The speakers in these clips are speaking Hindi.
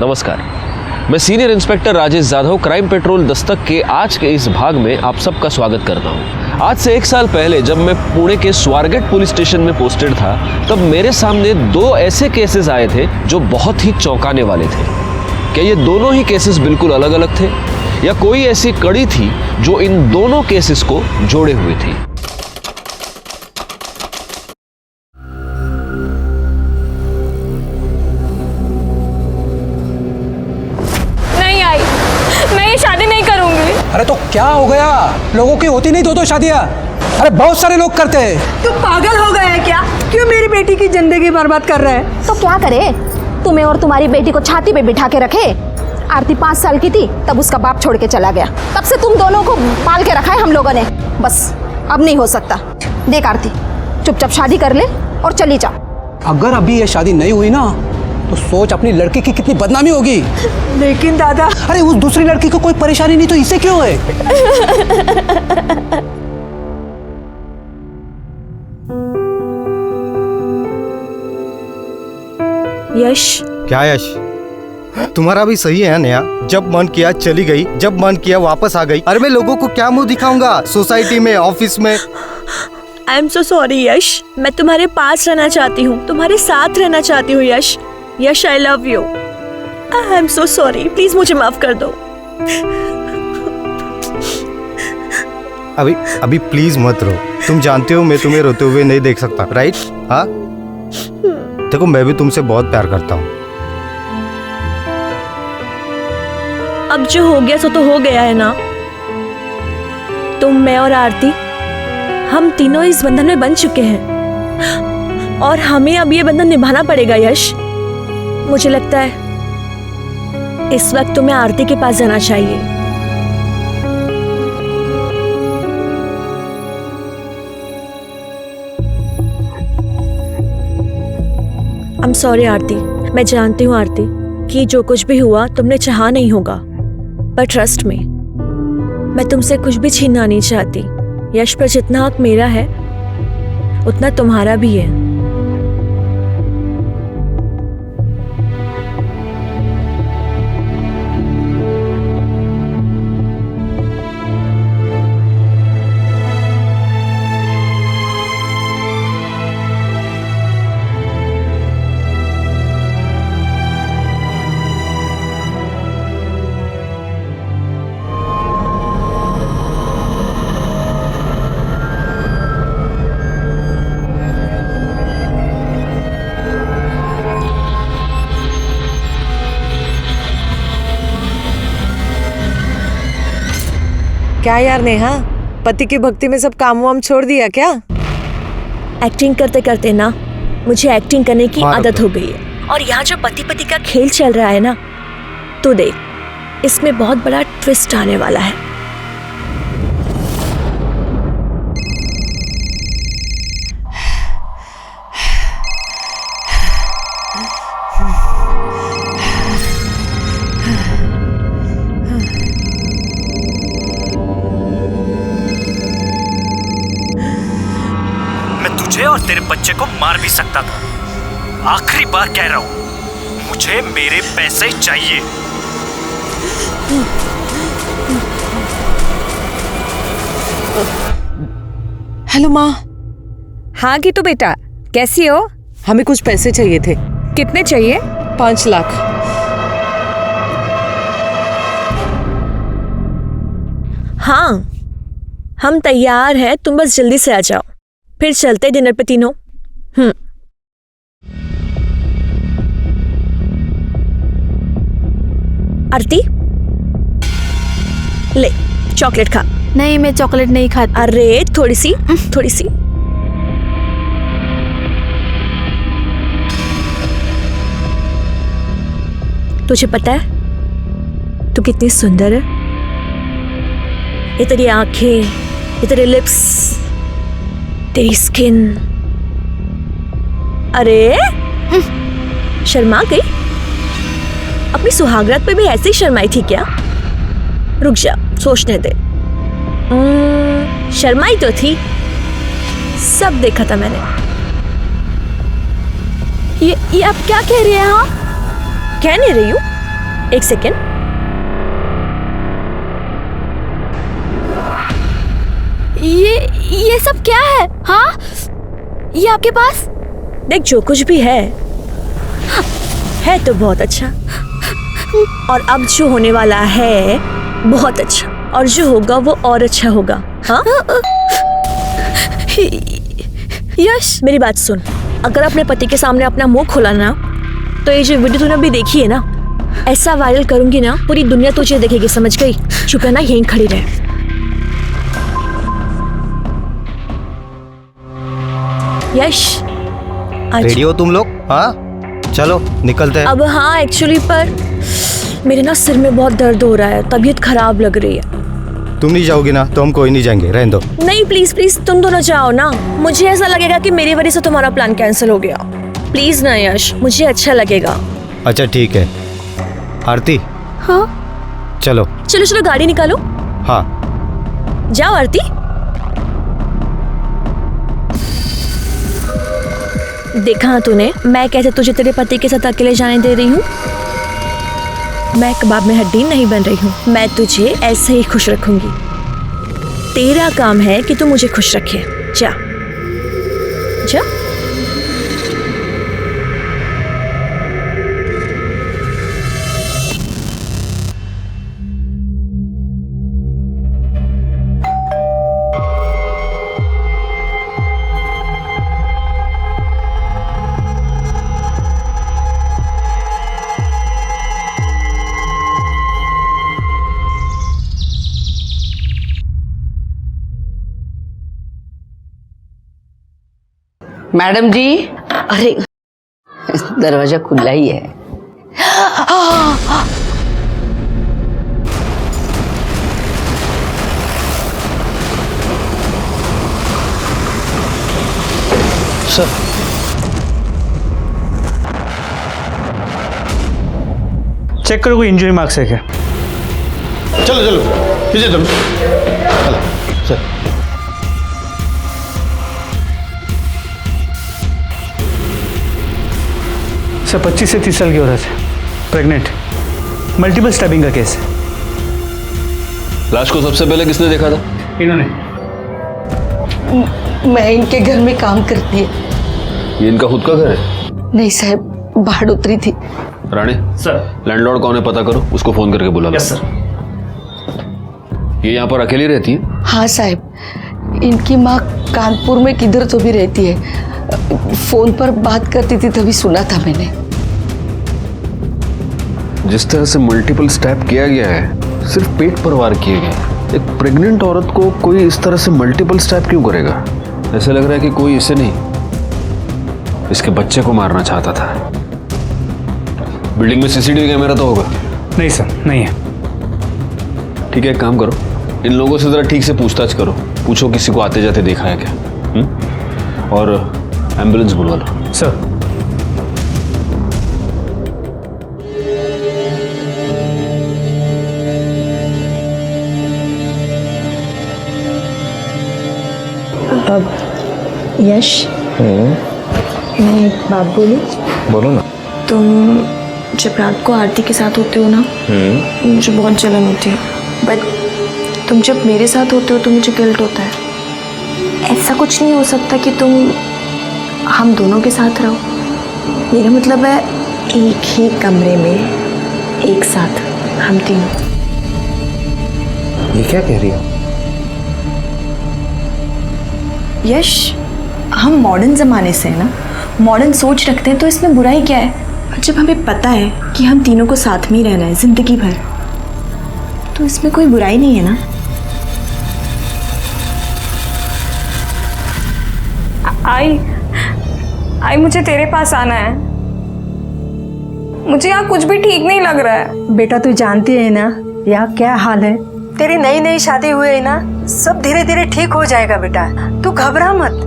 नमस्कार, मैं senior inspector Rajesh Jadhav crime petrol Dastak के आज के इस भाग में आप सबका स्वागत करता हूं। आज से 1 साल पहले जब मैं पुणे के स्वारगेट पुलिस स्टेशन में पोस्टेड था, तब मेरे सामने 2 ऐसे केसेस आए थे जो बहुत ही चौंकाने वाले थे। क्या ये दोनों ही केसेस बिल्कुल अलग अलग थे या कोई ऐसी कड़ी थी जो इन दोनों केसेस को जोड़े हुए थी? अरे तो क्या हो गया? लोगों की होती नहीं 2-2 शादियां? अरे बहुत सारे लोग करते हैं। तू पागल हो गया है क्या? क्यों मेरी बेटी की जिंदगी बर्बाद कर रहा है? तो क्या करे? तुम्हें और तुम्हारी बेटी को छाती पे बिठा के रखे। आरती 5 साल की थी तब उसका बाप छोड़ के चला गया। तब से तुम दोनों को पाल के रखा है हम लोगों ने। बस अब नहीं हो सकता। देख आरती, चुपचाप शादी कर ले और चली जा। अगर अभी ये शादी नहीं हुई ना तो सोच अपनी लड़की की कितनी बदनामी होगी। लेकिन दादा, अरे उस दूसरी लड़की को कोई परेशानी नहीं तो इसे क्यों है? यश। क्या यश? तुम्हारा भी सही है नया। जब मन किया चली गई, जब मन किया वापस आ गई। अरे मैं लोगों को क्या मुंह दिखाऊंगा? सोसाइटी में, ऑफिस में। आई एम सो सॉरी यश। मैं तुम्हारे पास रहना चाहती हूँ, तुम्हारे साथ रहना चाहती हूँ Yash. Yash, I love you. I am so sorry, please मुझे माफ कर दो। अभी प्लीज मत रो। तुम जानते हो मैं तुम्हें रोते हुए नहीं देख सकता, राइट? हाँ, देखो मैं भी तुमसे बहुत प्यार करता हूँ। अब जो हो गया सो तो हो गया है ना। तुम, मैं और आरती, हम तीनों इस बंधन में बंध चुके हैं और हमें अब ये बंधन निभाना पड़ेगा यश। मुझे लगता है इस वक्त तुम्हें आरती के पास जाना चाहिए। आई एम सॉरी आरती। मैं जानती हूँ आरती कि जो कुछ भी हुआ तुमने चाहा नहीं होगा, पर ट्रस्ट में मैं तुमसे कुछ भी छीनना नहीं चाहती। यश पर जितना हक मेरा है उतना तुम्हारा भी है। क्या यार नेहा, पति की भक्ति में सब काम वाम छोड़ दिया क्या? एक्टिंग करते करते ना मुझे एक्टिंग करने की आदत हो गई है। और यहाँ जो पति पति का खेल चल रहा है ना, तो देख, इसमें बहुत बड़ा ट्विस्ट आने वाला है। और तेरे बच्चे को मार भी सकता था। आखिरी बार कह रहा हूं, मुझे मेरे पैसे चाहिए। हेलो माँ। हाँ गीतू बेटा, कैसी हो? हमें कुछ पैसे चाहिए थे। कितने चाहिए? 5 लाख। हाँ, हम तैयार हैं, तुम बस जल्दी से आ जाओ, फिर चलते डिनर पे तीनों। आरती, ले चॉकलेट खा। नहीं, मैं चॉकलेट नहीं खाती। अरे थोड़ी सी, थोड़ी सी। तुझे पता है तू कितनी सुंदर है? ये तेरी आंखें, ये तेरे लिप्स, तेरी स्किन। अरे शर्मा गई? अपनी सुहागरात पे भी ऐसे ही शर्माई थी क्या? रुक जा, सोचने दे। शर्माई तो थी, सब देखा था मैंने। ये आप क्या कह रही हैं? हाँ, कह नहीं रही हूँ, एक सेकेंड। ये सब क्या है? हाँ, ये आपके पास? देख, जो कुछ भी है तो बहुत अच्छा, और अब जो होने वाला है बहुत अच्छा, और जो होगा वो और अच्छा होगा। हाँ यश, मेरी बात सुन, अगर अपने पति के सामने अपना मुंह खोला ना, तो ये जो वीडियो तूने अभी देखी है ना, ऐसा वायरल करूंगी ना, पूरी दुनिया तुझे देखेगी, समझ गई? चुप है ना, यहीं खड़ी रहे। यश, रेडी हो तुम लोग? हाँ, चलो निकलते हैं। अब हाँ, एक्चुअली पर मेरे ना सिर में बहुत दर्द हो रहा है, तबीयत खराब लग रही है। तुम नहीं जाओगी ना तो हम कोई नहीं जाएंगे, रहने दो। नहीं, प्लीज प्लीज, तुम दोनों जाओ ना, मुझे ऐसा लगेगा कि मेरी वजह से तुम्हारा प्लान कैंसिल हो गया। प्लीज ना यश, मुझे अच्छा लगेगा। अच्छा ठीक है। आरती, हाँ, चलो। चलो चलो, गाड़ी निकालो। हाँ, जाओ आरती। देखा तूने, मैं कैसे तुझे तेरे पति के साथ अकेले जाने दे रही हूँ। मैं कबाब में हड्डी नहीं बन रही हूँ, मैं तुझे ऐसे ही खुश रखूंगी। तेरा काम है कि तू मुझे खुश रखे। जा जा। मैडम जी, अरे दरवाजा खुला ही है। सर, चेक करो कोई इंजरी मार्क्स है क्या? चलो चलो पीछे चलो। चलो सर। सर 25 से 30 साल की औरत है, प्रेग्नेंट, मल्टीपल स्टैबिंग का केस है। लाश को सबसे पहले किसने देखा था? इन्होंने। मैं इनके घर में काम करती है। ये इनका खुद का घर है? नहीं साहब, बाहर उतरी थी। राणे, सर। लैंडलॉर्ड कौन है पता करो, उसको फोन करके बुला लो। Yes sir. ये यहाँ पर अकेली रहती है? हाँ साहब, इनकी माँ कानपुर में किधर तो भी रहती है। फोन पर बात करती थी तभी सुना था मैंने। जिस तरह से मल्टीपल स्टैब किया गया है, सिर्फ पेट पर वार किए गए। एक प्रेग्नेंट औरत को कोई इस तरह से मल्टीपल स्टैब क्यों करेगा? ऐसे लग रहा है कि कोई इसे नहीं, इसके बच्चे को मारना चाहता था। बिल्डिंग में सीसीटीवी कैमरा तो होगा? नहीं सर, नहीं है। ठीक है, एक काम करो, इन लोगों से जरा ठीक से पूछताछ करो, पूछो किसी को आते जाते देखा है क्या। और एम्बुलेंस बुलवा लो। सर। यश, मैं एक बात बोलूं? बोलो ना। तुम जब रात को आरती के साथ होते हो ना, मुझे बहुत जलन होती है, बट तुम जब मेरे साथ होते हो तो मुझे गिल्ट होता है। ऐसा कुछ नहीं हो सकता कि तुम हम दोनों के साथ रहो। मेरा मतलब है एक ही कमरे में एक साथ हम तीनों। ये क्या कह रही हो? यश, हम मॉडर्न ज़माने से हैं ना, मॉडर्न सोच रखते हैं, तो इसमें बुराई क्या है? और जब हमें पता है कि हम तीनों को साथ में ही रहना है ज़िंदगी भर, तो इसमें कोई बुराई नहीं है ना। आई मुझे तेरे पास आना है। मुझे यहाँ कुछ भी ठीक नहीं लग रहा है। बेटा, तू जानती है ना यहाँ क्या हाल है। तेरी नई नई शादी हुई है ना, सब धीरे धीरे ठीक हो जाएगा बेटा, तू घबरा मत।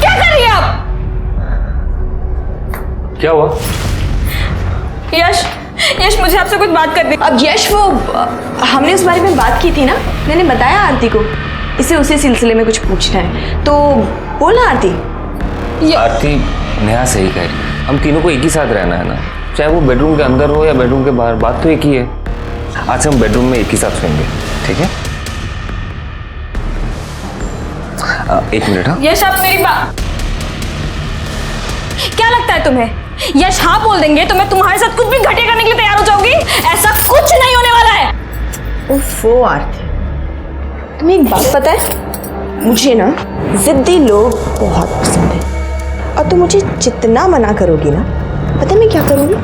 क्या क्या हुआ? यश यश मुझे आपसे कुछ बात करनी। अब यश वो हमने उस बारे में बात की थी ना, मैंने बताया आरती को, इसे उसी सिलसिले में कुछ पूछना है, तो बोला आरती। आरती नेहा सही कह रही है, हम तीनों को एक ही साथ रहना है ना, चाहे वो बेडरूम के अंदर हो या बेडरूम के बाहर, बात तो एक ही है। आज से हम बेडरूम में एक ही साथ सोएंगे, ठीक है? एक मिनट। हाँ यश आप मेरी बात, क्या लगता है तुम्हें यश हाँ बोल देंगे तो मैं तुम्हारे साथ कुछ भी घटिया करने के लिए तैयार हो जाऊंगी? ऐसा कुछ नहीं होने वाला है। ओफो आरती, तुम्हें एक बात पता है, मुझे ना जिद्दी लोग बहुत पसंद है, और तुम मुझे जितना मना करोगी ना, पता है मैं क्या करूंगी?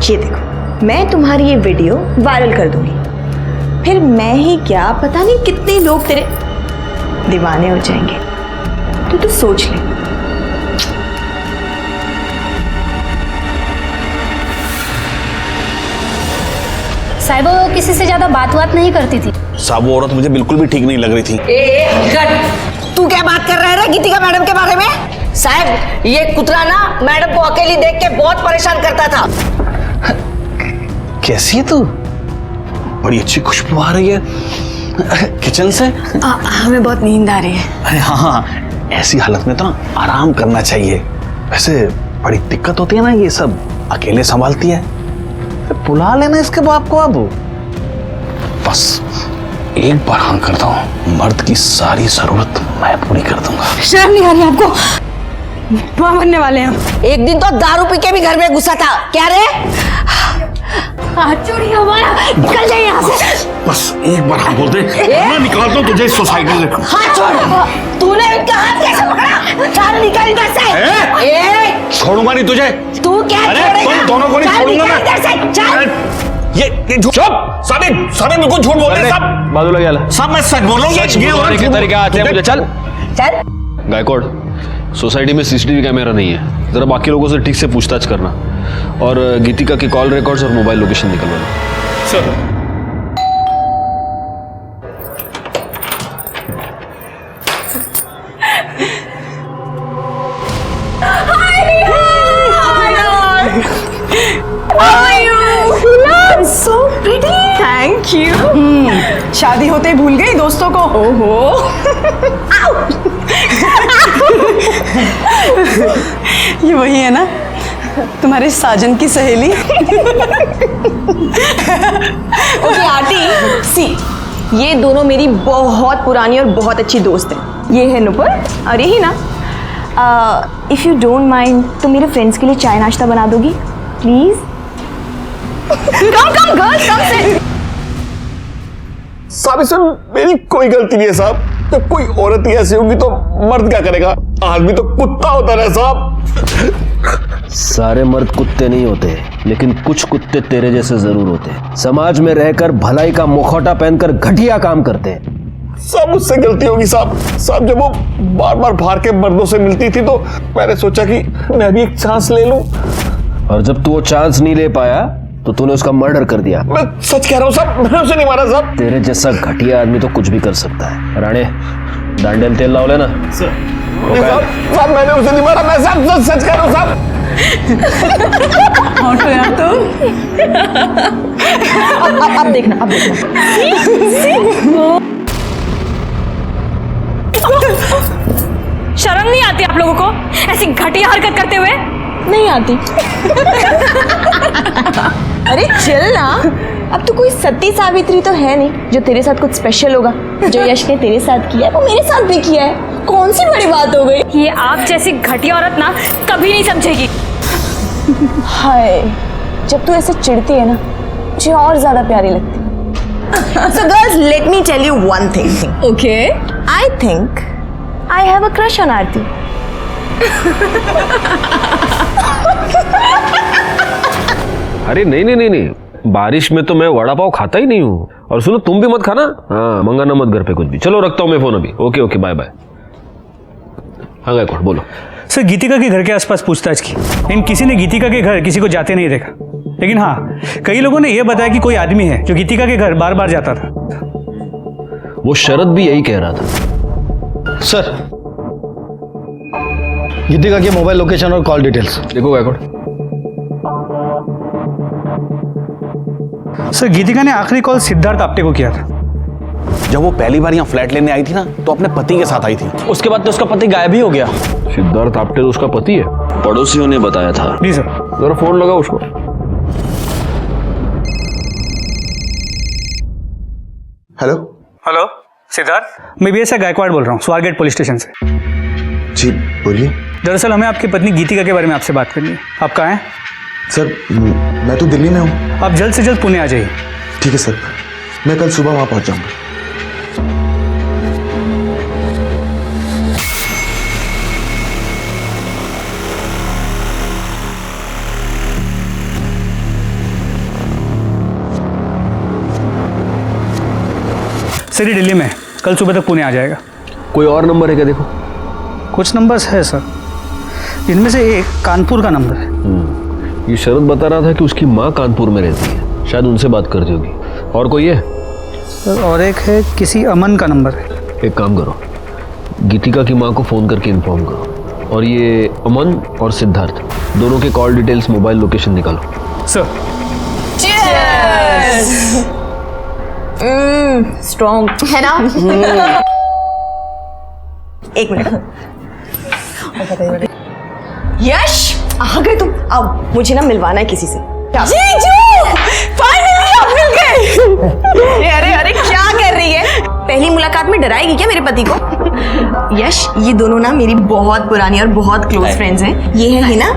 ये देखो, मैं तुम्हारी ये वीडियो वायरल कर दूंगी, फिर मैं ही क्या पता नहीं कितने लोग तेरे दीवाने हो जाएंगे। तो सोच ले। साहिब वो किसी से ज्यादा बात नहीं करती थी। साहब वो औरत मुझे बिल्कुल भी ठीक नहीं लग रही थी। तू क्या बात कर रहा है गीतिका मैडम के बारे में? साहब ये कुतरा ना मैडम को अकेली देख के बहुत परेशान करता था। कैसी है तू? बड़ी अच्छी खुशबू आ रही है किचन से। हमें बहुत नींद आ रही है। अरे हाँ, ऐसी हालत में तो ना आराम करना चाहिए। वैसे बड़ी दिक्कत होती है ना, ये सब अकेले संभालती है। बुला लेना इसके बाप को अब। बस एक बार हाँ करता हूँ, मर्द की सारी जरूरत मैं पूरी कर दूंगा। शर्म नहीं आ रही आपको? बुआ बनने वाले हैं। एक दिन तो दारू पी के भी घर में घुसा था। क्या रे? चोरी हमारा, निकल जाए यहाँ से। बस एक बार हाँ बोल दे, मैं निकालता हूँ तुझे इस सोसाइटी से। हाथ छोड़। तूने इनका हाथ कैसे पकड़ा? चल निकल इधर से। छोड़ूंगा नहीं तुझे। तू क्या छोड़ेगा? तुम दोनों को नहीं छोड़ूंगा मैं। इधर से चल। ये चुप। साबित बिल्कुल झूठ बोल रहे हैं सब। बाजूला गेला। सब मैं सच बोल रहा हूँ। सच बोलने के तरीके आते हैं मुझे। चल चल। गायकवाड़, सोसाइटी में सीसीटीवी कैमरा नहीं है, जरा बाकी लोगों से ठीक से पूछताछ करना और गीतिका की कॉल रिकॉर्ड्स और मोबाइल लोकेशन निकलवाना। Sir So pretty. Thank you. शादी होते ही भूल गई दोस्तों को। ओहो। ये वही है ना तुम्हारे साजन की सहेली? ओके आरती, सी ये दोनों मेरी बहुत पुरानी और बहुत अच्छी दोस्त हैं। ये है नुपुर और यही ना, इफ़ यू डोंट माइंड तो मेरे फ्रेंड्स के लिए चाय नाश्ता बना दोगी प्लीज? कम गर्ल्स कम से। साहब इसमें मेरी कोई गलती नहीं है साहब। जब कोई औरत ही ऐसी होगी तो मर्द क्या करेगा? आदमी तो कुत्ता होता है साहब। सारे मर्द कुत्ते नहीं होते, लेकिन कुछ कुत्ते तेरे जैसे जरूर होते हैं। समाज में रहकर भलाई का मुखौटा पहनकर घटिया काम करते हैं। सब मुझसे गलती होगी साहब। साहब जब वो बार बार बाहर के मर्दों से मिलती थी तो मैंने सोचा कि मैं भी एक चांस ले लूं। और जब तू वो चांस नहीं ले पाया तो तूने उसका मर्डर कर दिया। मैं सच कह रहा हूँ साहब, मैंने उसे नहीं मारा साहब। तेरे जैसा घटिया आदमी तो कुछ भी कर सकता है। राणे, दांडेल तेल लाओ लेना। साहब मैंने उसे नहीं मारा, मैं साहब सच कह रहा हूँ साहब। तो यार तुम अब देखना, अब देखना। शर्म नहीं आती आप लोगों को ऐसी घटिया हरकत करते हुए? नहीं आती। अरे चल ना, अब तो कोई सती सावित्री तो है नहीं जो तेरे साथ कुछ स्पेशल होगा। जो यश ने तेरे साथ किया है वो मेरे साथ भी किया है, कौन सी बड़ी बात हो गई? ये आप जैसी घटिया औरत ना कभी नहीं समझेगी। हाय, जब तू ऐसे चिढ़ती है ना मुझे और ज्यादा प्यारी लगती है। So girls, let me tell you one thing. Okay. I think I have a crush on Aarti. अरे नहीं, बारिश में तो मैं वड़ा पाव खाता ही नहीं हूँ। और सुनो, तुम भी मत खाना। हाँ, मंगाना मत घर पे कुछ भी। चलो रखता हूँ मैं फोन अभी। Okay bye bye. हाँ गायकवाड़ बोलो। सर गीतिका के घर के आसपास पूछताछ की, लेकिन किसी ने गीतिका के घर किसी को जाते नहीं देखा। लेकिन हाँ, कई लोगों ने यह बताया कि कोई आदमी है जो गीतिका के घर बार बार जाता था। वो शरद भी यही कह रहा था। सर गीतिका के मोबाइल लोकेशन और कॉल डिटेल्स देखो गायकवाड़। सर गीतिका ने आखिरी कॉल सिद्धार्थ आपटे को किया था। जब वो पहली बार यहाँ फ्लैट लेने आई थी ना, तो अपने पति के साथ आई थी। उसके बाद तो उसका पति गायब ही हो गया। सिद्धार्थ आपटे तो उसका पति है, पड़ोसियों ने बताया था। जी सर। जरा फोन लगाओ उसको। हेलो हेलो सिद्धार्थ, मैं BSI गायकवाड़ बोल रहा हूँ, स्वारगेट पुलिस स्टेशन से। जी बोलिए। दरअसल हमें आपकी पत्नी गीतिका के बारे में आपसे बात करनी है। आप कहाँ हैं? सर मैं तो दिल्ली में हूँ। आप जल्द से जल्द पुणे आ जाइए। ठीक है सर, मैं कल सुबह वहाँ पहुँच जाऊँगा। सर ये दिल्ली में है, कल सुबह तक पुणे आ जाएगा। कोई और नंबर है क्या? देखो कुछ नंबर्स है सर, इनमें से एक कानपुर का नंबर है। ये शरद बता रहा था कि उसकी माँ कानपुर में रहती है, शायद उनसे बात करती होगी। और कोई है? सर और एक है, किसी अमन का नंबर है। एक काम करो, गीतिका की माँ को फ़ोन करके इन्फॉर्म करो, और ये अमन और सिद्धार्थ दोनों के कॉल डिटेल्स, मोबाइल लोकेशन निकालो। सर स्ट्रॉन्ग है ना। एक मिनट। यश आ गए तुम। अब मुझे ना मिलवाना है किसी से। जीजू फाइनली आप मिल गए। अरे अरे क्या कर रही है? पहली मुलाकात में डराएगी क्या मेरे पति को? यश ये दोनों ना मेरी बहुत पुरानी और बहुत क्लोज फ्रेंड्स हैं। ये है हिना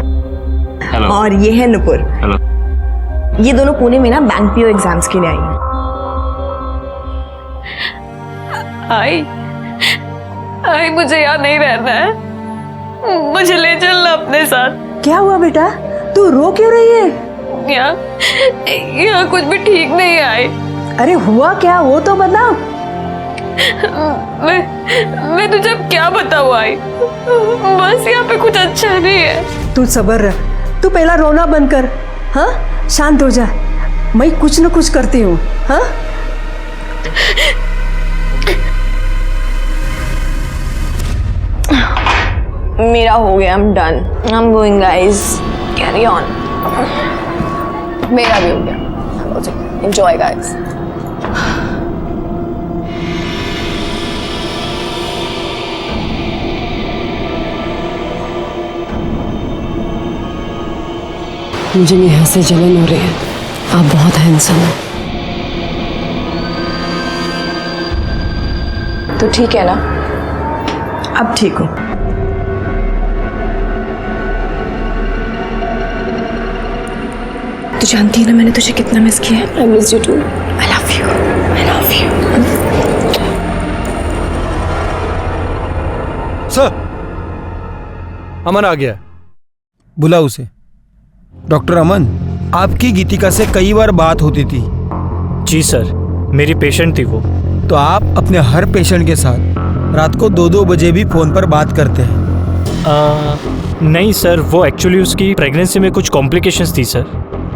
और ये है नुपुर। ये दोनों पुणे में ना बैंक पीओ एग्जाम्स के लिए आई हैं। आई मुझे यहाँ नहीं रहना है, मुझे ले चलना अपने साथ। क्या हुआ बेटा, तू रो क्यों रही है? यहाँ कुछ भी ठीक नहीं आई। अरे हुआ क्या, वो तो बता। मैं तुझे अब क्या बताऊँ आई, बस यहाँ पे कुछ अच्छा नहीं है। तू सब्र रख, तू पहला रोना बंद कर। हाँ शांत हो जा, मैं कुछ न कुछ करती हूँ। हाँ मेरा हो गया, I'm done. I'm going guys. Carry on. मेरा भी हो गया। Enjoy guys. मुझे नेहा से जलन हो रही है। आप बहुत हैंडसम हैं। तो ठीक है ना? अब ठीक हो? तू जानती है ना मैंने तुझे कितना मिस किया है। I miss you too. I love you. I love you. Sir Aman आ गया, बुला उसे। डॉक्टर अमन, आपकी गीतिका से कई बार बात होती थी। जी सर, मेरी पेशेंट थी वो। तो आप अपने हर पेशेंट के साथ रात को 2-2 बजे भी फोन पर बात करते हैं? नहीं सर, वो एक्चुअली उसकी प्रेगनेंसी में कुछ कॉम्प्लिकेशंस थी सर।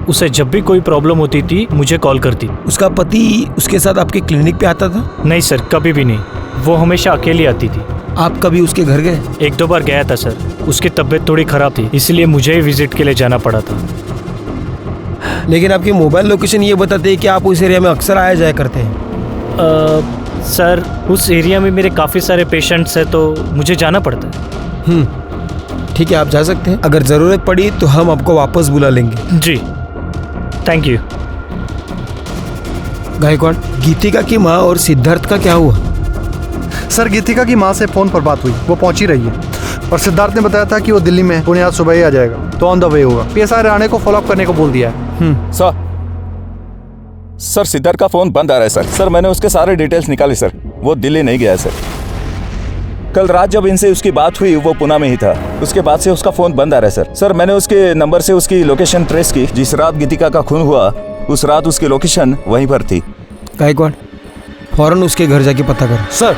उसे जब भी कोई प्रॉब्लम होती थी मुझे कॉल करती। उसका पति उसके साथ आपके क्लिनिक पे आता था? नहीं सर, कभी भी नहीं। वो हमेशा अकेली आती थी। आप कभी उसके घर गए? 1-2 बार गया था सर। उसकी तबीयत थोड़ी ख़राब थी, इसलिए मुझे ही विजिट के लिए जाना पड़ा था। लेकिन आपकी मोबाइल लोकेशन ये बताते हैं कि आप उस एरिया में अक्सर आया जाया करते हैं। सर उस एरिया में मेरे काफ़ी सारे पेशेंट्स हैं, तो मुझे जाना पड़ता है। ठीक है, आप जा सकते हैं। अगर ज़रूरत पड़ी तो हम आपको वापस बुला लेंगे। जी थैंक यू। गायकवाड़, गीतिका की माँ और सिद्धार्थ का क्या हुआ? सर गीतिका की माँ से फोन पर बात हुई, वो पहुंची रही है, और सिद्धार्थ ने बताया था कि वो दिल्ली में पुणे आज सुबह ही आ जाएगा, तो ऑन द वे होगा। PSI राणे को फॉलो अप करने को बोल दिया है। सर सिद्धार्थ का फोन बंद आ रहा है सर। मैंने उसके सारे डिटेल्स निकाले सर, वो दिल्ली नहीं गया है सर। कल रात जब इनसे उसकी बात हुई वो पुणे में ही था, उसके बाद से उसका फोन बंद आ रहा है सर। मैंने उसके नंबर से उसकी लोकेशन ट्रेस की, जिस रात गीतिका का खून हुआ उस रात उसकी लोकेशन वहीं पर थी। गायकवाड़, फौरन उसके घर जाके पता कर। सर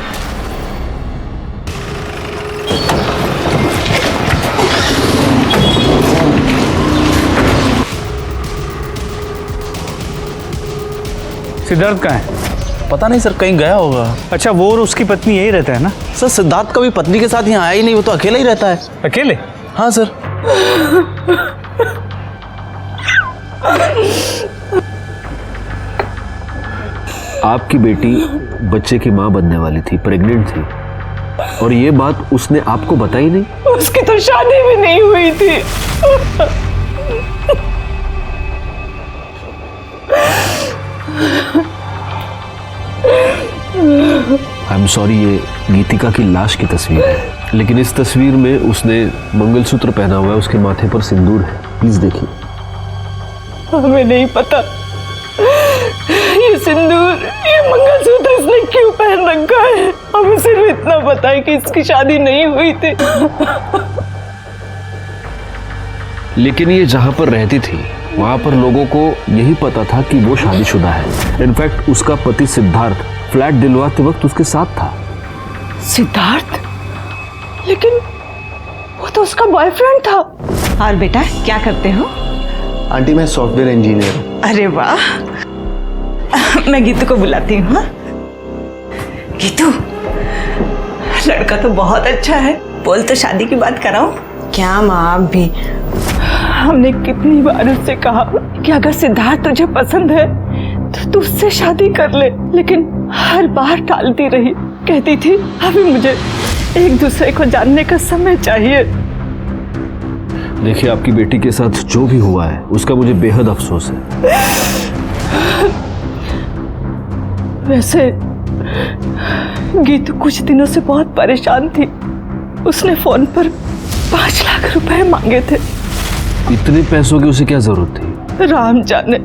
सिद्धार्थ कहाँ है? पता नहीं सर, कहीं गया होगा। अच्छा, वो और उसकी पत्नी यही रहता है ना? सर सिद्धार्थ कभी पत्नी के साथ यहाँ आया ही नहीं, वो तो अकेला ही रहता है। अकेले? हाँ सर। आपकी बेटी बच्चे की माँ बनने वाली थी, प्रेग्नेंट थी, और ये बात उसने आपको बताई नहीं? उसकी तो शादी भी नहीं हुई थी। आई एम सॉरी, ये गीतिका की लाश की तस्वीर है, लेकिन इस तस्वीर में उसने मंगलसूत्र पहना हुआ है, उसके माथे पर सिंदूर है। प्लीज देखिए। हमें नहीं पता ये सिंदूर, ये मंगलसूत्र इसने क्यों पहन रखा है। हमें सिर्फ इतना पता है कि इसकी शादी नहीं हुई थी। लेकिन ये जहां पर रहती थी वहां पर लोगों को यही पता था कि वो शादीशुदा है। इनफैक्ट उसका पति सिद्धार्थ फ्लैट दिलवाते वक्त उसके साथ था। सिद्धार्थ? लेकिन वो तो उसका बॉयफ्रेंड था। और बेटा क्या करते हो? आंटी मैं सॉफ्टवेयर इंजीनियर हूँ। अरे वाह, मैं गीतू को बुलाती हूँ। हाँ? गीतू, लड़का तो बहुत अच्छा है, बोल तो शादी की बात कराओ। क्या माँ, आप भी? हमने कितनी बार उससे कहा कि अगर सिद्धार्थ तुझे पसंद है तो तू उससे शादी कर ले, लेकिन हर बार टालती रही। कहती थी अभी मुझे एक दूसरे को जानने का समय चाहिए। देखिए, आपकी बेटी के साथ जो भी हुआ है उसका मुझे बेहद अफसोस है। वैसे गीतू कुछ दिनों से बहुत परेशान थी। उसने फोन पर 5 लाख रुपए मांगे थे। इतने पैसों की उसे क्या जरूरत थी? राम जाने,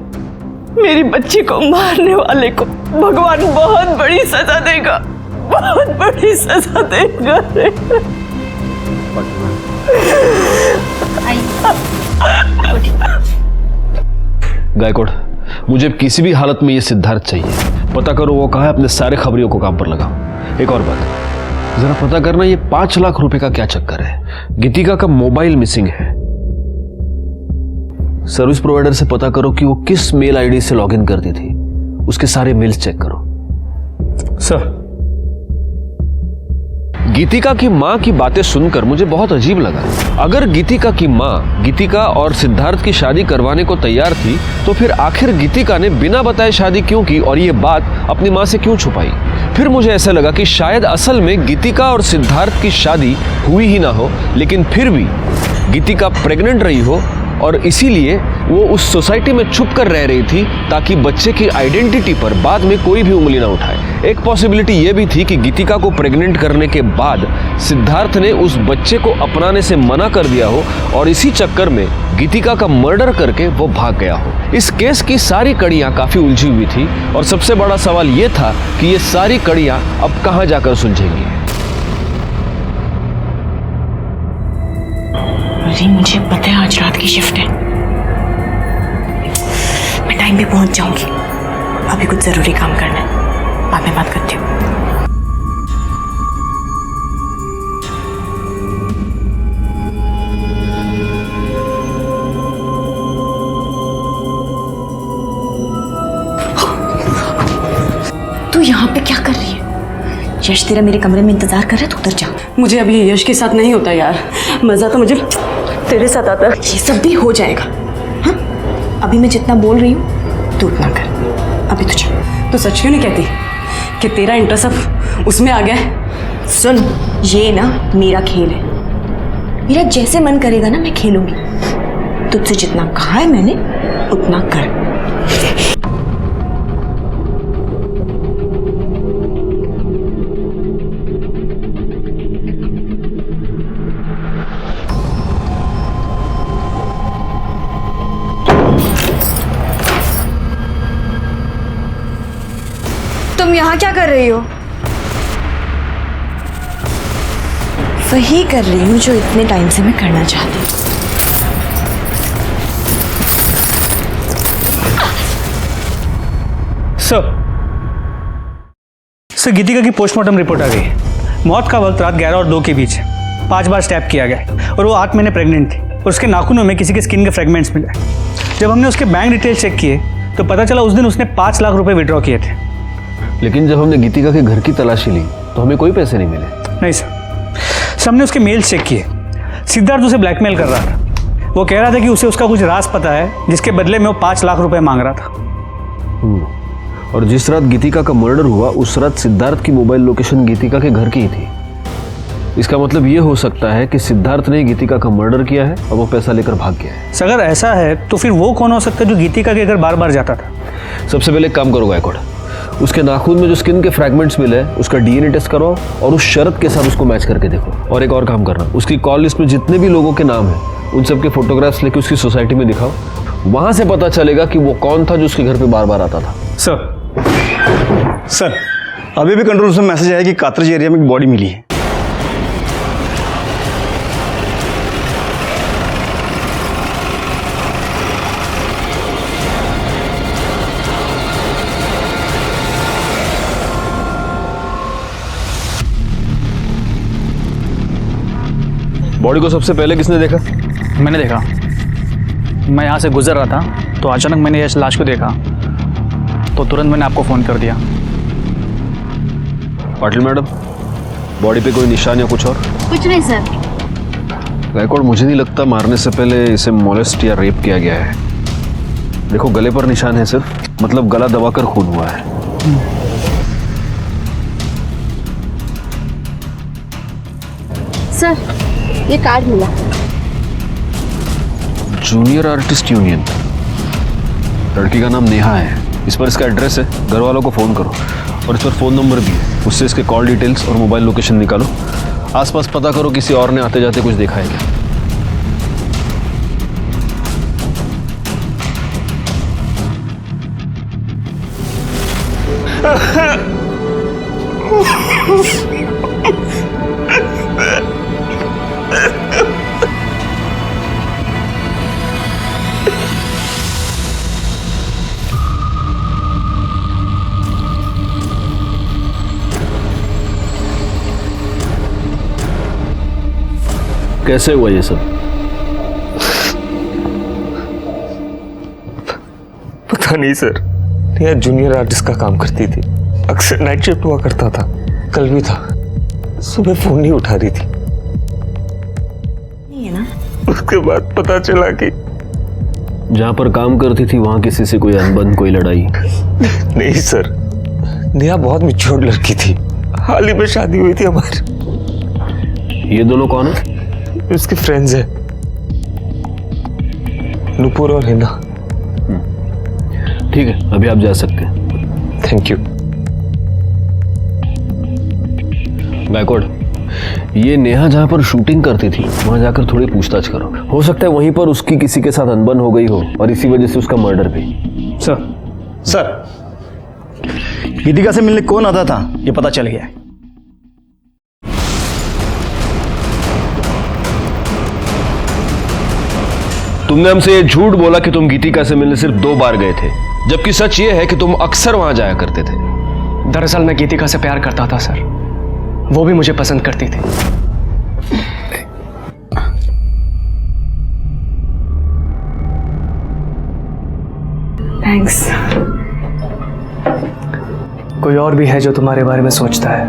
मेरी बच्ची को मारने वाले को भगवान बहुत बड़ी सजा देगा, बहुत बड़ी सजा देगा। गायकवाड़, मुझे किसी भी हालत में ये सिद्धार्थ चाहिए। पता करो वो कहाँ है, अपने सारे खबरियों को काम पर लगाओ। एक और बात, जरा पता करना ये 5 लाख रुपए का क्या चक्कर है। गीतिका का मोबाइल मिसिंग है। सर्विस प्रोवाइडर से पता करो कि वो किस मेल आईडी से लॉगिन करती थी। उसके सारे मेल्स चेक करो। सर। गीतिका की माँ की बातें सुनकर मुझे बहुत अजीब लगा। अगर गीतिका की माँ गीतिका और सिद्धार्थ की शादी करवाने को तैयार थी तो फिर आखिर गीतिका ने बिना बताए शादी क्यों की और ये बात अपनी माँ से क्यों छुपाई? फिर मुझे ऐसा लगा कि शायद असल में गीतिका और सिद्धार्थ की शादी हुई ही ना हो, लेकिन फिर भी गीतिका प्रेग्नेंट रही हो और इसीलिए वो उस सोसाइटी में छुप कर रह रही थी ताकि बच्चे की आइडेंटिटी पर बाद में कोई भी उंगली ना उठाए। एक पॉसिबिलिटी ये भी थी कि गीतिका को प्रेग्नेंट करने के बाद सिद्धार्थ ने उस बच्चे को अपनाने से मना कर दिया हो और इसी चक्कर में गीतिका का मर्डर करके वो भाग गया हो। इस केस की सारी कड़ियां काफी उलझी हुई थी और सबसे बड़ा सवाल ये था कि ये सारी कड़ियां अब कहां जाकर सुलझेंगी। अरे मुझे पता है आज रात की शिफ्ट है, मैं टाइम पे पहुंच जाऊंगी। अभी कुछ जरूरी काम करना है, बाद में बात करती हूँ। तू यहाँ पे क्या कर रही है? यश तेरा मेरे कमरे में इंतजार कर रहा है, तू उधर जा। मुझे अभी यश के साथ नहीं होता यार, मजा तो मुझे तेरे साथ आता है। ये सब भी हो जाएगा। हाँ, अभी मैं जितना बोल रही हूँ तू उतना कर। अभी तुझे तो सच क्यों नहीं कहती कि तेरा इंटरेस्ट अब उसमें आ गया है? सुन, ये ना मेरा खेल है, मेरा जैसे मन करेगा ना मैं खेलूंगी। तुझसे जितना कहा है मैंने उतना कर। तुम यहाँ क्या कर रही हो? वही कर रही हूँ जो इतने टाइम से मैं करना चाहती हूँ। सर, गीतिका की पोस्टमार्टम रिपोर्ट आ गई है। मौत का वक्त रात 11 और 2 के बीच है। 5 बार स्टैब किया गया है और वो 8 महीने प्रेग्नेंट थी और उसके नाखूनों में किसी के स्किन के फ्रेगमेंट्स मिले। जब हमने उसके बैंक डिटेल्स चेक किए तो पता चला उस दिन उसने 5 लाख रुपए विड्रॉ किए थे। लेकिन जब हमने गीतिका के घर की तलाशी ली तो हमें कोई पैसे नहीं मिले। नहीं सर हमने उसके मेल चेक किए। सिद्धार्थ उसे ब्लैकमेल कर रहा था। वो कह रहा था कि उसे उसका कुछ राज पता है जिसके बदले में वो 5 लाख रुपए मांग रहा था। और जिस रात गीतिका का मर्डर हुआ उस रात सिद्धार्थ की मोबाइल लोकेशन गीतिका के घर की ही थी। इसका मतलब ये हो सकता है कि सिद्धार्थ ने गीतिका का मर्डर किया है और वो पैसा लेकर भाग गया है। अगर ऐसा है तो फिर वो कौन हो सकता है जो गीतिका के घर बार बार जाता था? सबसे पहले एक काम करो गायकवाड़, उसके नाखून में जो स्किन के फ्रैगमेंट्स मिले हैं उसका डीएनए टेस्ट करवाओ और उस शर्त के साथ उसको मैच करके देखो। और एक और काम करना, उसकी कॉल लिस्ट में जितने भी लोगों के नाम हैं उन सबके फोटोग्राफ्स लेके उसकी सोसाइटी में दिखाओ। वहां से पता चलेगा कि वो कौन था जो उसके घर पे बार बार आता था। सर अभी भी कंट्रोल रूम से मैसेज आया कि कातरज एरिया में एक बॉडी मिली है। बॉडी को सबसे पहले किसने देखा? मैंने देखा। मैं यहाँ से गुजर रहा था तो अचानक मैंने यश लाश को देखा तो तुरंत मैंने आपको फ़ोन कर दिया। पाटिल मैडम, बॉडी पे कोई निशान या कुछ और? कुछ नहीं सर। गायकवाड़, मुझे नहीं लगता मारने से पहले इसे मोलेस्ट या रेप किया गया है। देखो गले पर निशान है सिर्फ, मतलब गला दबाकर खून हुआ है। सर ये कार्ड मिला। Junior artist union. लड़की का नाम नेहा है। इस पर इसका एड्रेस है, घर वालों को फ़ोन करो और इस पर फ़ोन नंबर भी है, उससे इसके कॉल डिटेल्स और मोबाइल लोकेशन निकालो। आसपास पता करो किसी और ने आते जाते कुछ देखा है क्या। कैसे हुआ ये सब? पता नहीं सर, नेहा जूनियर आर्टिस्ट का काम करती थी, अक्सर नाइट शिफ्ट हुआ करता था। कल भी था, सुबह फोन नहीं उठा रही थी। नहीं है ना? उसके बाद पता चला कि जहाँ पर काम करती थी वहाँ किसी से कोई अनबन, कोई लड़ाई? नहीं सर, नेहा बहुत मैच्योर लड़की थी, हाल ही में शादी हुई थी हमारी। ये दोनों कौन है? उसके फ्रेंड्स हैं, नुपुर और हिना। ठीक है, अभी आप जा सकते हैं। Thank you. गायकवाड़, ये नेहा जहाँ पर शूटिंग करती थी वहाँ जाकर थोड़ी पूछताछ करो। हो सकता है वहीं पर उसकी किसी के साथ अनबन हो गई हो और इसी वजह से उसका मर्डर भी। सर गीतिका से मिलने कौन आता था ये पता चल गया है। तुमने हमसे ये झूठ बोला कि तुम गीतिका से मिलने सिर्फ 2 बार गए थे, जबकि सच ये है कि तुम अक्सर वहां जाया करते थे। दरअसल मैं गीतिका से प्यार करता था सर, वो भी मुझे पसंद करती थी। थैंक्स। कोई और भी है जो तुम्हारे बारे में सोचता है?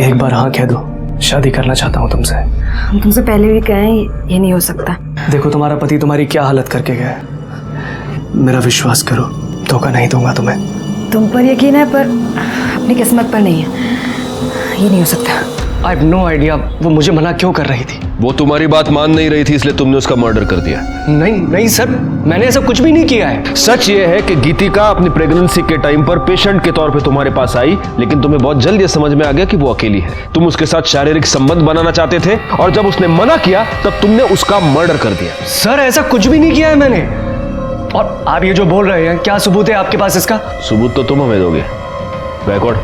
एक बार हाँ कह दो, शादी करना चाहता हूँ तुमसे। हम तुमसे पहले भी कहें ये नहीं हो सकता। देखो तुम्हारा पति तुम्हारी क्या हालत करके गया है, मेरा विश्वास करो, धोखा नहीं दूंगा तुम्हें। तुम पर यकीन है पर अपनी किस्मत पर नहीं है, ये नहीं हो सकता। आई हैव नो आइडिया वो मुझे मना क्यों कर रही थी। वो तुम्हारी बात मान नहीं रही थी इसलिए तुमने उसका मर्डर कर दिया। नहीं सर, मैंने ऐसा कुछ भी नहीं किया है। सच ये है कि गीतिका अपनी प्रेगनेंसी के टाइम पर पेशेंट के तौर पे तुम्हारे पास आई, लेकिन तुम्हें बहुत जल्द ये समझ में आ गया कि वो अकेली है। तुम उसके साथ शारीरिक संबंध बनाना चाहते थे और जब उसने मना किया तब तुमने उसका मर्डर कर दिया। सर ऐसा कुछ भी नहीं किया है मैंने। और आप ये जो बोल रहे हैं, क्या सबूत है आपके पास इसका? सबूत तो तुम हमें दोगे। गायकवाड़,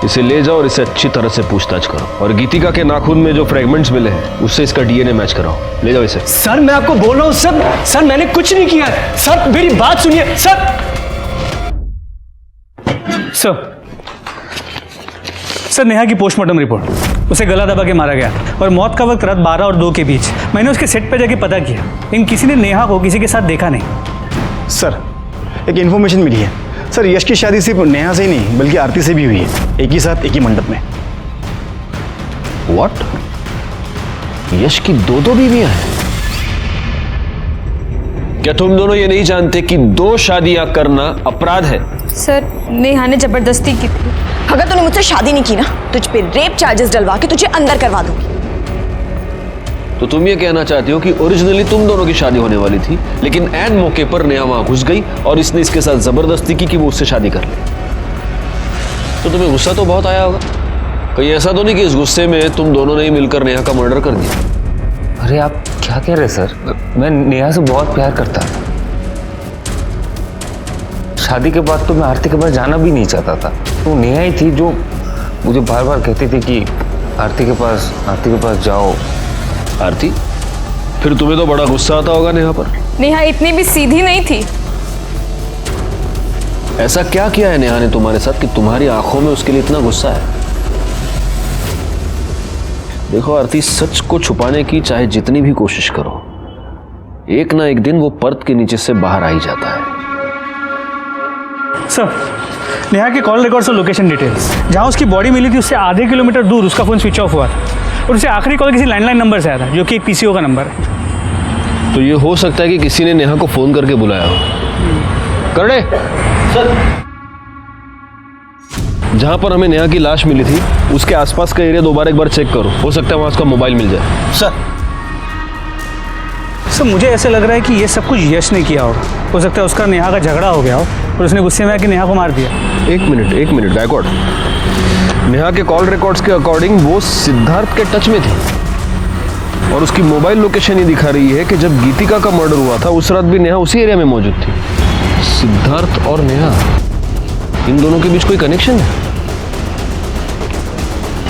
इसे ले जाओ और इसे अच्छी तरह से पूछताछ करो और गीतिका के नाखून में जो फ्रेगमेंट्स मिले हैं उससे इसका डीएनए मैच कराओ। ले जाओ इसे। सर मैं आपको बोल रहा हूँ सर मैंने कुछ नहीं किया है। सर मेरी बात सुनिए सर नेहा की पोस्टमार्टम रिपोर्ट, उसे गला दबा के मारा गया और मौत का वक्त रात 12 और 2 के बीच। मैंने उसके सेट पे जाके पता किया, लेकिन किसी ने नेहा को किसी के साथ देखा नहीं। सर एक इन्फॉर्मेशन मिली है, सर यश की शादी सिर्फ नेहा से ही नहीं बल्कि आरती से भी हुई है, एक ही साथ एक ही मंडप में। व्हाट? यश की दो बीवियां हैं? क्या तुम दोनों ये नहीं जानते कि 2 शादियां करना अपराध है? सर नेहा ने जबरदस्ती की थी। अगर तूने मुझसे शादी नहीं की ना, तुझ पे रेप चार्जेस डलवा के तुझे अंदर करवा दूंगी। तो तुम ये कहना चाहती हो कि ओरिजिनली तुम दोनों की शादी होने वाली थी, लेकिन ऐन मौके पर नेहा वहां घुस गई और इसने इसके साथ जबरदस्ती की कि वो उससे शादी कर ले। तो तुम्हें गुस्सा तो बहुत आया होगा। कहीं ऐसा तो नहीं कि इस गुस्से में तुम दोनों ने ही मिलकर नेहा का मर्डर कर दिया? अरे आप क्या कह रहे सर? मैं नेहा से बहुत प्यार करता था। शादी के बाद तो मैं आरती के पास जाना भी नहीं चाहता था। तो नेहा ही थी जो मुझे बार बार कहती थी कि आरती के पास जाओ। आरती, फिर तुम्हें तो बड़ा गुस्सा आता होगा नेहा पर। नेहा इतनी भी सीधी नहीं थी। ऐसा क्या किया है नेहा ने तुम्हारे साथ कि तुम्हारी आंखों में उसके लिए इतना गुस्सा है? देखो आरती, सच को छुपाने की चाहे जितनी भी कोशिश करो, एक ना एक दिन वो पर्दे के नीचे से बाहर आ ही जाता है। सर, नेहा के कॉल रिकॉर्ड्स और लोकेशन डिटेल्स, जहां उसकी बॉडी मिली थी उससे आधे किलोमीटर दूर उसका फोन स्विच ऑफ हुआ था और उसे आखिरी कॉल किसी लैंडलाइन नंबर से आया था, जो कि एक पीसीओ का नंबर है। तो ये हो सकता है कि किसी ने नेहा को फोन करके बुलाया हो। करड़े सर, जहां पर हमें नेहा की लाश मिली थी उसके आसपास का एरिया दोबारा एक बार चेक करो, हो सकता है वहां उसका मोबाइल मिल जाए। सर मुझे ऐसे लग रहा है कि ये सब कुछ यश ने किया होगा। हो सकता है उसका नेहा का झगड़ा हो गया हो और उसने गुस्से में आके नेहा को मार दिया। एक मिनट गायकवाड़, नेहा के कॉल रिकॉर्ड्स के अकॉर्डिंग वो सिद्धार्थ के टच में थी और उसकी मोबाइल लोकेशन ये दिखा रही है कि जब गीतिका का मर्डर हुआ था उस रात भी नेहा उसी एरिया में मौजूद थी। सिद्धार्थ और नेहा, इन दोनों के बीच कोई कनेक्शन है?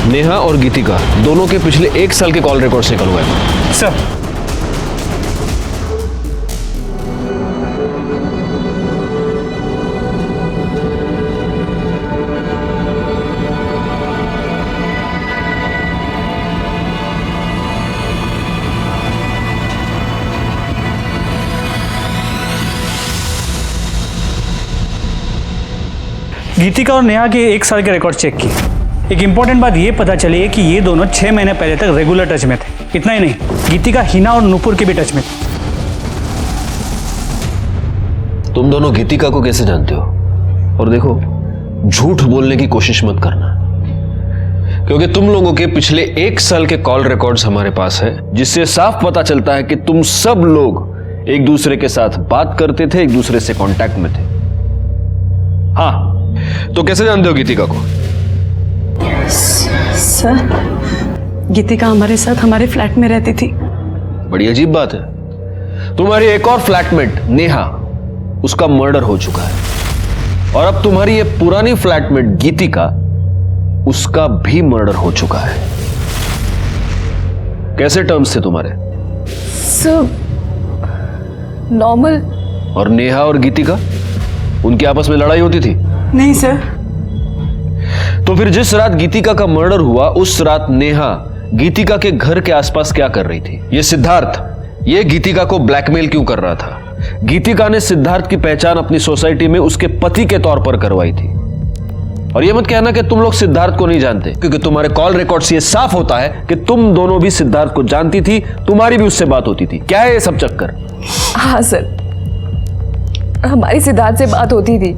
नेहा और गीतिका दोनों के पिछले 1 साल के कॉल रिकॉर्ड्स निकलवाए सर। गीतिका और नेहा के 1 साल के रिकॉर्ड चेक किए। एक इंपॉर्टेंट बात ये पता चली है कि ये दोनों 6 महीने पहले तक रेगुलर टच में थे। इतना ही नहीं, गीतिका हिना और नूपुर के भी टच में थे। तुम दोनों गीतिका को कैसे जानते हो? और देखो, झूठ बोलने की कोशिश मत करना, क्योंकि तुम लोगों के पिछले 1 साल के कॉल रिकॉर्ड्स हमारे पास है, जिससे साफ पता चलता है कि तुम सब लोग एक दूसरे के साथ बात करते थे, एक दूसरे से कांटेक्ट में थे। हाँ, तो कैसे जानते हो गीतिका को? सर, गीतिका हमारे साथ हमारे फ्लैट में रहती थी। बड़ी अजीब बात है। तुम्हारी एक और फ्लैटमेट नेहा, उसका मर्डर हो चुका है और अब तुम्हारी ये पुरानी फ्लैटमेट गीतिका, उसका भी मर्डर हो चुका है। कैसे टर्म्स थे तुम्हारे? Sir normal. और नेहा और गीतिका, उनकी आपस में लड़ाई होती थी? नहीं सर। तो फिर जिस रात गीतिका का मर्डर हुआ उस रात नेहा गीतिका के घर के आसपास क्या कर रही थी? ये सिद्धार्थ, ये गीतिका को ब्लैकमेल क्यों कर रहा था? गीतिका ने सिद्धार्थ की पहचान अपनी सोसाइटी में उसके पति के तौर पर करवाई थी। और ये मत कहना कि तुम लोग सिद्धार्थ को नहीं जानते, क्योंकि तुम्हारे कॉल रिकॉर्ड से ये साफ होता है कि तुम दोनों भी सिद्धार्थ को जानती थी, तुम्हारी भी उससे बात होती थी। क्या है ये सब चक्कर? हाँ सर, हमारी सिद्धार्थ से बात होती थी,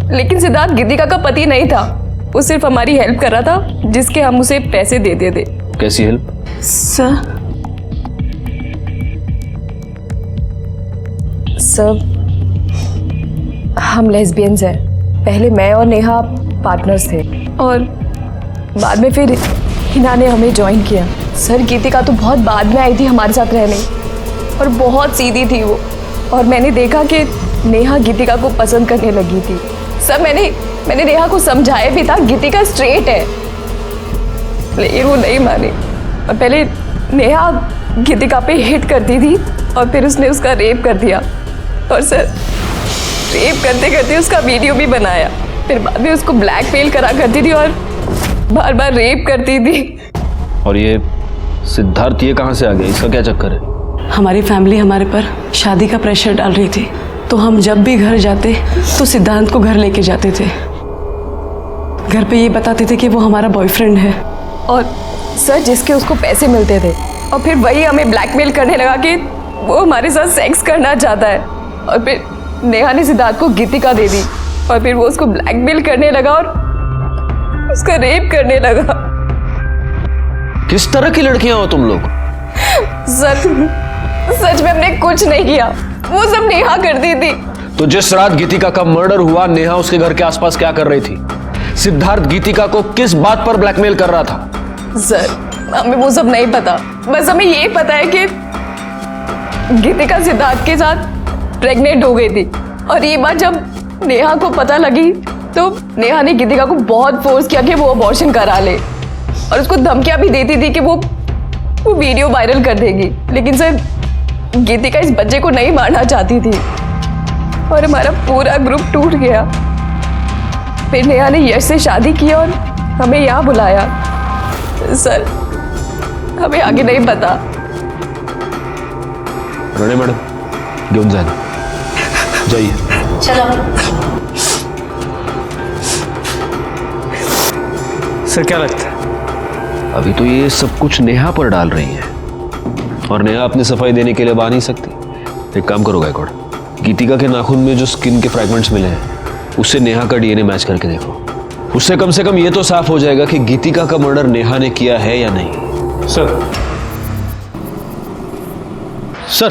लेकिन सिद्धार्थ गीतिका का पति नहीं था। वो सिर्फ हमारी हेल्प कर रहा था, जिसके हम उसे पैसे देते थे। कैसी हेल्प? सर, हम लेस्बियंस हैं। पहले मैं और नेहा पार्टनर्स थे और बाद में फिर हिना ने हमें ज्वाइन किया। सर, गीतिका तो बहुत बाद में आई थी हमारे साथ रहने और बहुत सीधी थी वो, और मैंने देखा कि नेहा गीतिका को पसंद करने लगी थी। सर, मैंने नेहा को समझाया भी था गीतिका स्ट्रेट है, लेकिन वो नहीं मानी। और पहले नेहा गीतिका पे हिट करती थी और फिर उसने उसका रेप कर दिया, और सर रेप करते करते उसका वीडियो भी बनाया। फिर बाद में उसको ब्लैकमेल करा करती थी और बार बार रेप करती थी। और ये सिद्धार्थ ये कहां से आ गया? इसका क्या चक्कर है? हमारी फैमिली हमारे पर शादी का प्रेशर डाल रही थी। तो हम जब भी घर जाते तो सिद्धांत को घर लेके जाते थे। घर पे ये बताते थे कि वो हमारा बॉयफ्रेंड है। और सर जिसके उसको पैसे मिलते थे और फिर वही हमें ब्लैकमेल करने लगा कि वो हमारे साथ सेक्स करना चाहता है। और फिर नेहा ने सिद्धार्थ को गीतिका दे दी और फिर वो उसको ब्लैकमेल करने लगा और उसका रेप करने लगा। किस तरह की लड़कियां हो तुम लोग? सच में हमने कुछ नहीं किया, वो सब नेहा करती थी। तो जिस रात गीतिका का मर्डर हुआ, नेहा उसके घर के आसपास क्या कर रही थी? सिद्धार्थ गीतिका को किस बात पर ब्लैकमेल कर रहा था? सर हमें वो सब नहीं पता, बस हमें ये पता है कि गीतिका सिद्धार्थ के साथ प्रेग्नेंट हो गई थी। और ये बात जब नेहा को पता लगी तो नेहा ने गीतिका को बहुत फोर्स किया कि वो अबॉर्शन करा ले और उसको धमकियां भी देती थी कि वो वीडियो वायरल कर देगी। लेकिन सर गीतिका इस बच्चे को नहीं मारना चाहती थी और हमारा पूरा ग्रुप टूट गया। फिर नेहा ने यश से शादी की और हमें यहाँ बुलाया। सर हमें आगे नहीं पता। राणे मैडम घेऊन जा, जाइए। चलो सर क्या लगता है? अभी तो ये सब कुछ नेहा पर डाल रही है और नेहा अपनी सफाई देने के लिए आ नहीं सकती। एक काम करो गायकवाड़, गीतिका के नाखून में जो स्किन के फ्रैगमेंट्स मिले हैं उससे नेहा का डीएनए मैच करके देखो। उससे कम से कम ये तो साफ हो जाएगा कि गीतिका का मर्डर नेहा ने किया है या नहीं। सर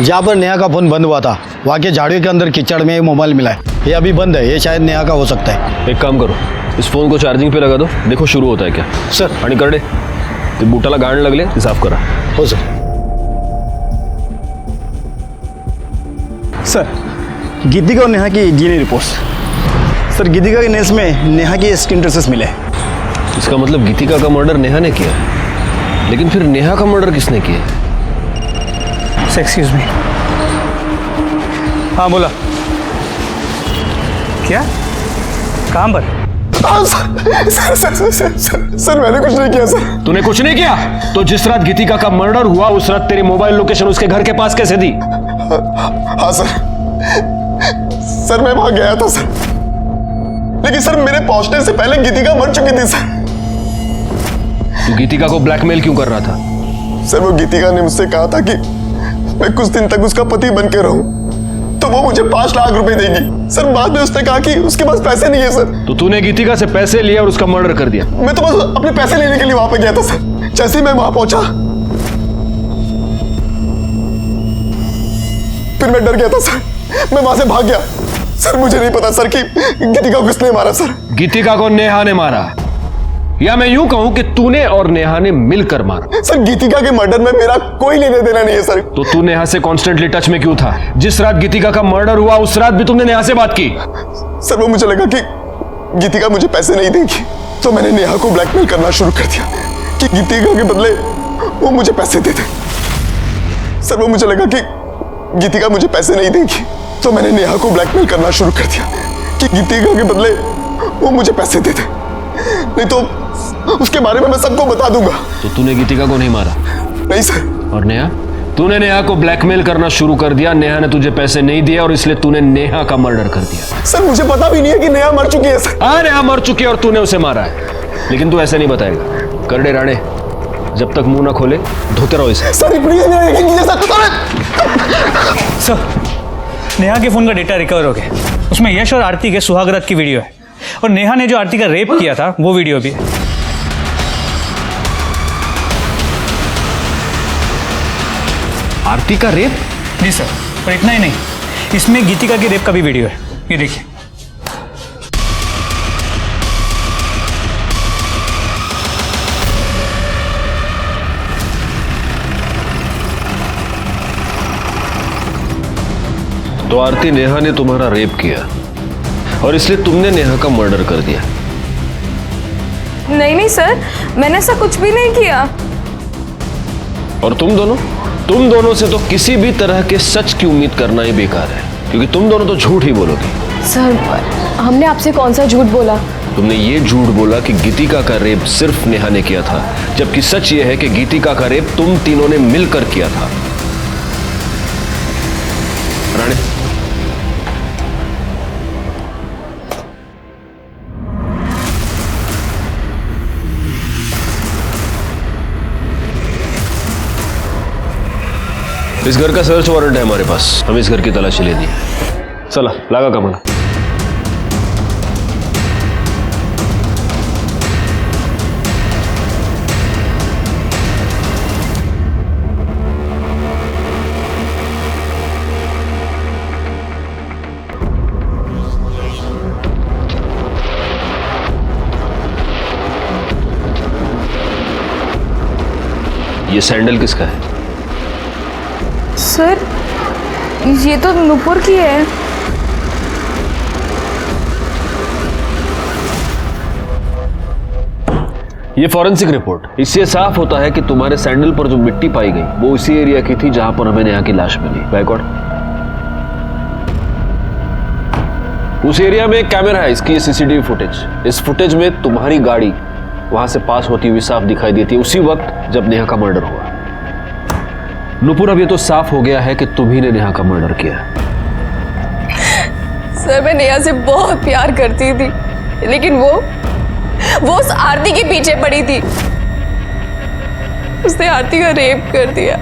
जहाँ पर नेहा का फोन बंद हुआ था वहाँ के झाड़ियों के अंदर कीचड़ में मोबाइल मिला है, ये अभी बंद है, ये शायद नेहा का हो सकता है। एक काम करो, इस फोन को चार्जिंग पे लगा दो, देखो शुरू होता है क्या। सर आणि करडे ते बुटाला गाण लागले ते साफ करा। हो सर। सर गीतिका और नेहा की डीएनए रिपोर्ट। सर गीतिका के नेस में नेहा की स्किन ट्रेसेस मिले। इसका मतलब गीतिका का मर्डर नेहा ने किया, लेकिन फिर नेहा का मर्डर किसने किया? Excuse me. हाँ बोला, क्या काम पर? सर मैंने कुछ नहीं किया सर। तूने कुछ नहीं किया? तो जिस रात गीतिका का मर्डर हुआ उस रात तेरी मोबाइल लोकेशन उसके घर के पास कैसे दी? हाँ सर मैं वहां गया था सर, लेकिन सर मेरे पहुंचने से पहले गीतिका मर चुकी थी सर। तू गीतिका को ब्लैकमेल क्यों कर रहा था? सर वो गीतिका ने मुझसे कहा था कि मैं कुछ दिन तक उसका पति बन के रहूं तो वो मुझे 5 लाख रुपए देगी। सर बाद में उसने कहा कि उसके पास पैसे नहीं है सर। तो तूने गीतिका से पैसे लिए और उसका मर्डर कर दिया? मैं तो बस अपने पैसे लेने के लिए वहां पे गया था सर। जैसे ही मैं वहां पहुंचा फिर मैं डर गया था सर, मैं वहां से भाग गया। सर मुझे नहीं पता सर कि गीतिका को किसने मारा सर। गीतिका को नेहा ने मारा, या मैं यूं कहूं कि तूने और नेहा ने मिलकर मारा। सर गीतिका के मर्डर में मेरा कोई लेने देना नहीं है सर। तो तू नेहा से कॉन्स्टेंटली टच में क्यों था? जिस रात गीतिका का मर्डर हुआ उस रात भी तुमने नेहा से बात की। सर वो मुझे लगा कि गीतिका मुझे पैसे नहीं देगी, तो मैंने नेहा को ब्लैकमेल करना शुरू कर दिया कि गीतिका के बदले वो मुझे पैसे दे दे। सर वो मुझे लगा कि गीतिका मुझे पैसे नहीं देगी, तो मैंने नेहा को ब्लैकमेल करना शुरू कर दिया कि गीतिका के बदले वो मुझे पैसे दे दे, नहीं तो उसके बारे में मैं सबको बता दूंगा। तो तूने गीतिका को नहीं मारा? नहीं सर। और नेहा? तूने नेहा को ब्लैकमेल करना शुरू कर दिया, नेहा ने तुझे पैसे नहीं दिए और इसलिए तूने नेहा का मर्डर कर दिया। सर मुझे पता भी नहीं है कि नेहा मर चुकी है सर। हाँ नेहा मर चुकी है और तूने उसे मारा है, लेकिन तू ऐसे नहीं बताएगा। करडे राणे जब तक मुंह ना खोले धोते रहो इसे। सर प्लीज सर नेहा के फोन का डेटा रिकवर हो गया, उसमें यश और आरती के सुहागरात की वीडियो है और नेहा ने जो आरती का रेप किया था वो वीडियो भी है। आरती का रेप? जी सर, और इतना ही नहीं, इसमें गीतिका के रेप का भी वीडियो है, ये देखिए। तो आरती नेहा ने तुम्हारा रेप किया और इसलिए तुमने नेहा का मर्डर कर दिया? नहीं सर, मैंने ऐसा कुछ भी नहीं किया। और तुम दोनों से तो किसी भी तरह के सच की उम्मीद करना ही बेकार है, क्योंकि तुम दोनों तो झूठ ही बोलोगे। सर हमने आपसे कौन सा झूठ बोला? तुमने ये झूठ बोला कि गीतिका का रेप सिर्फ नेहा ने किया था, जबकि सच ये है कि गीतिका का रेप तुम तीनों ने मिलकर किया था। राणे इस घर का सर्च वारंट है हमारे पास, हम इस घर की तलाशी लेनी है। चला लगा कमांगा। ये सैंडल किसका है? सर ये तो नूपुर की है। ये फॉरेंसिक रिपोर्ट, इससे साफ होता है कि तुम्हारे सैंडल पर जो मिट्टी पाई गई वो उसी एरिया की थी जहां पर हमें नेहा की लाश मिली। बैकवर्ड। उस एरिया में एक कैमरा है, इसकी सीसीटीवी फुटेज। इस फुटेज में तुम्हारी गाड़ी वहां से पास होती हुई साफ दिखाई देती है, उसी वक्त जब नेहा का मर्डर हुआ। नुपुर, अब ये तो साफ हो गया है कि तुम ही ने नेहा का मर्डर किया। सर मैं नेहा से बहुत प्यार करती थी, लेकिन वो उस आरती के पीछे पड़ी थी। उसने आरती का रेप कर दिया।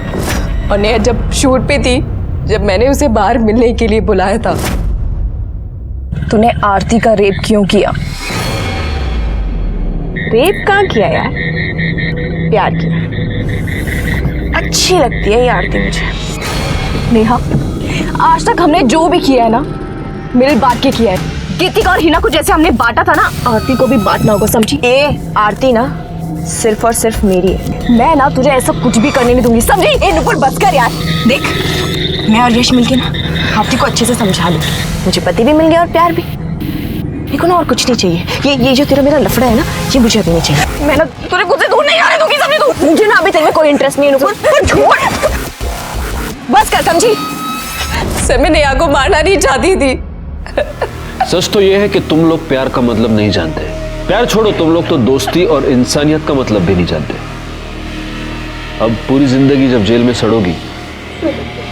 और नेहा जब शूट पे थी, जब मैंने उसे बाहर मिलने के लिए बुलाया था, तूने आरती का रेप क्यों किया? रेप कहाँ किया यार, प्यार किया। अच्छी लगती है ये आरती मुझे। नेहा, आज तक हमने जो भी किया है ना, मिल बांट के किया है। गीतिका और हिना को जैसे हमने बांटा था ना, आरती को भी बांटना होगा, समझी? आरती ना सिर्फ और सिर्फ मेरी है। मैं ना तुझे ऐसा कुछ भी करने नहीं दूंगी, समझी? नुपुर बस कर यार। देख, मैं और यश मिलके ना आरती को अच्छे से समझा लूंगी। मुझे पति भी मिल गया और प्यार भी। देखो ना, और कुछ नहीं चाहिए। ये जो तेरा मेरा लफड़ा है ना, ये मुझे अभी नहीं चाहिए। मैं ना तुझे खुद से दूर नहीं आने दूंगी, समझी तू? मुझे ना अभी तेरे में कोई इंटरेस्ट नहीं है नुपुर। छोड़, बस कर, समझी? सर मैं नेहा को मारना नहीं चाहती थी। सच तो यह है कि तुम लोग प्यार का मतलब नहीं जानते। प्यार छोड़ो, तुम लोग तो दोस्ती और इंसानियत का मतलब भी नहीं जानते। अब पूरी जिंदगी जब जेल में सड़ोगी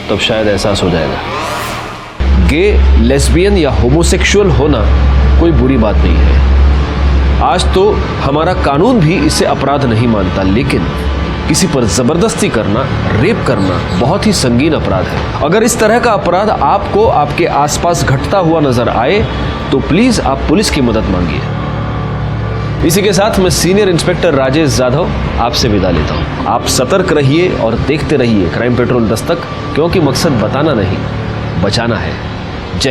तब शायद एहसास हो जाएगा। गे, लेस्बियन या होमोसेक्सुअल होना कोई बुरी बात नहीं है। आज तो हमारा कानून भी इसे अपराध नहीं मानता, लेकिन किसी पर जबरदस्ती करना, रेप करना बहुत ही संगीन अपराध है। अगर इस तरह का अपराध आपको आपके आसपास घटता हुआ नजर आए तो प्लीज आप पुलिस की मदद मांगिए। इसी के साथ मैं सीनियर इंस्पेक्टर राजेश जाधव आपसे विदा लेता हूं। आप सतर्क रहिए और देखते रहिए क्राइम पेट्रोल दस्तक, क्योंकि मकसद बताना नहीं, बचाना है।